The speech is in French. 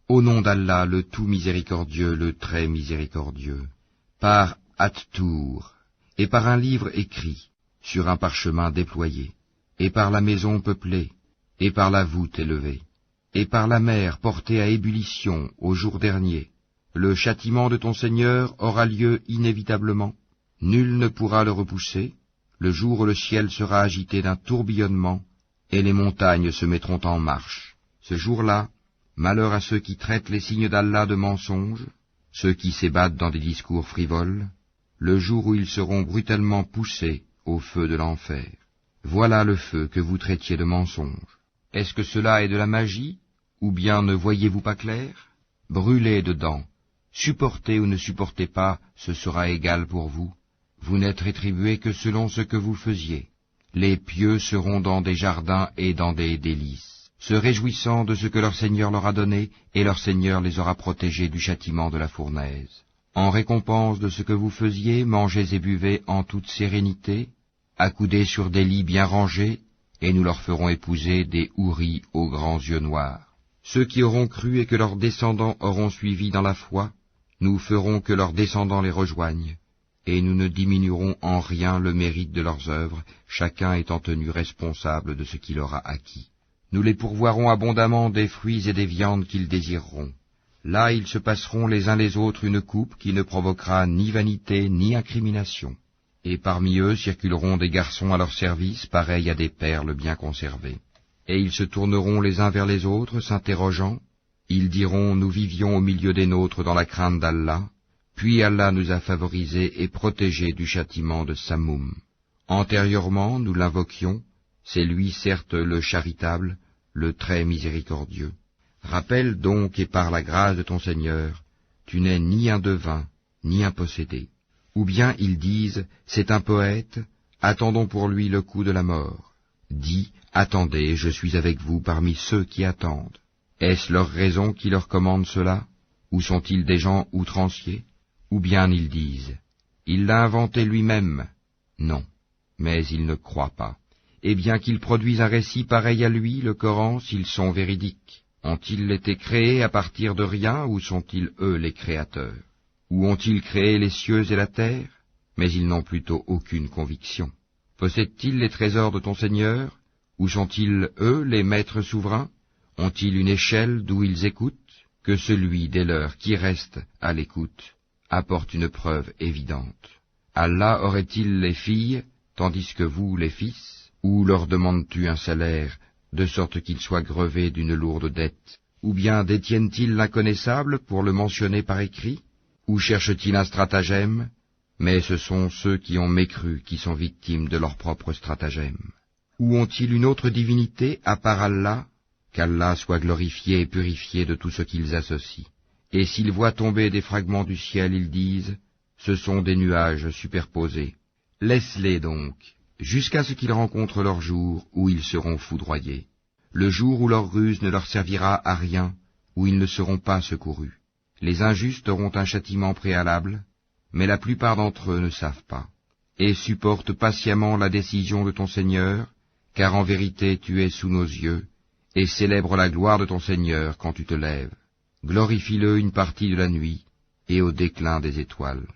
Au nom d'Allah, le tout miséricordieux, le très miséricordieux, par At-Tour, et par un livre écrit, sur un parchemin déployé, et par la maison peuplée, et par la voûte élevée, et par la mer portée à ébullition au jour dernier, le châtiment de ton Seigneur aura lieu inévitablement, nul ne pourra le repousser, le jour où le ciel sera agité d'un tourbillonnement, et les montagnes se mettront en marche. Ce jour-là, malheur à ceux qui traitent les signes d'Allah de mensonges, ceux qui s'ébattent dans des discours frivoles, le jour où ils seront brutalement poussés au feu de l'enfer. Voilà le feu que vous traitiez de mensonge. Est-ce que cela est de la magie, ou bien ne voyez-vous pas clair? Brûlez dedans, supportez ou ne supportez pas, ce sera égal pour vous. Vous n'êtes rétribués que selon ce que vous faisiez. Les pieux seront dans des jardins et dans des délices, se réjouissant de ce que leur Seigneur leur a donné, et leur Seigneur les aura protégés du châtiment de la fournaise. En récompense de ce que vous faisiez, mangez et buvez en toute sérénité, accoudez sur des lits bien rangés, et nous leur ferons épouser des houris aux grands yeux noirs. Ceux qui auront cru et que leurs descendants auront suivi dans la foi, nous ferons que leurs descendants les rejoignent, et nous ne diminuerons en rien le mérite de leurs œuvres, chacun étant tenu responsable de ce qu'il aura acquis. Nous les pourvoirons abondamment des fruits et des viandes qu'ils désireront. Là ils se passeront les uns les autres une coupe qui ne provoquera ni vanité ni incrimination. Et parmi eux circuleront des garçons à leur service, pareils à des perles bien conservées. Et ils se tourneront les uns vers les autres, s'interrogeant. Ils diront, nous vivions au milieu des nôtres dans la crainte d'Allah, puis Allah nous a favorisés et protégés du châtiment de Samoum. Antérieurement, nous l'invoquions, c'est lui certes le charitable, le très miséricordieux. Rappelle donc, et par la grâce de ton Seigneur, tu n'es ni un devin, ni un possédé. Ou bien ils disent, c'est un poète, attendons pour lui le coup de la mort. Dis, attendez, je suis avec vous parmi ceux qui attendent. Est-ce leur raison qui leur commande cela, ou sont-ils des gens outranciers? Ou bien ils disent, il l'a inventé lui-même. Non, mais ils ne croient pas. Et bien qu'ils produisent un récit pareil à lui, le Coran, s'ils sont véridiques, ont-ils été créés à partir de rien, ou sont-ils eux les créateurs? Ou ont-ils créé les cieux et la terre? Mais ils n'ont plutôt aucune conviction. Possèdent-ils les trésors de ton Seigneur? Ou sont-ils eux les maîtres souverains? Ont-ils une échelle d'où ils écoutent? Que celui des leurs qui reste à l'écoute apporte une preuve évidente. Allah aurait-il les filles, tandis que vous les fils? Ou leur demandes-tu un salaire, de sorte qu'ils soient grevés d'une lourde dette? Ou bien détiennent-ils l'inconnaissable pour le mentionner par écrit? Ou cherchent-ils un stratagème? Mais ce sont ceux qui ont mécru qui sont victimes de leur propre stratagème. Ou ont-ils une autre divinité à part Allah? Qu'Allah soit glorifié et purifié de tout ce qu'ils associent. Et s'ils voient tomber des fragments du ciel, ils disent, ce sont des nuages superposés. Laisse-les donc, jusqu'à ce qu'ils rencontrent leur jour où ils seront foudroyés, le jour où leur ruse ne leur servira à rien, où ils ne seront pas secourus. Les injustes auront un châtiment préalable, mais la plupart d'entre eux ne savent pas. Et supporte patiemment la décision de ton Seigneur, car en vérité tu es sous nos yeux, et célèbre la gloire de ton Seigneur quand tu te lèves. Glorifie-le une partie de la nuit, et au déclin des étoiles.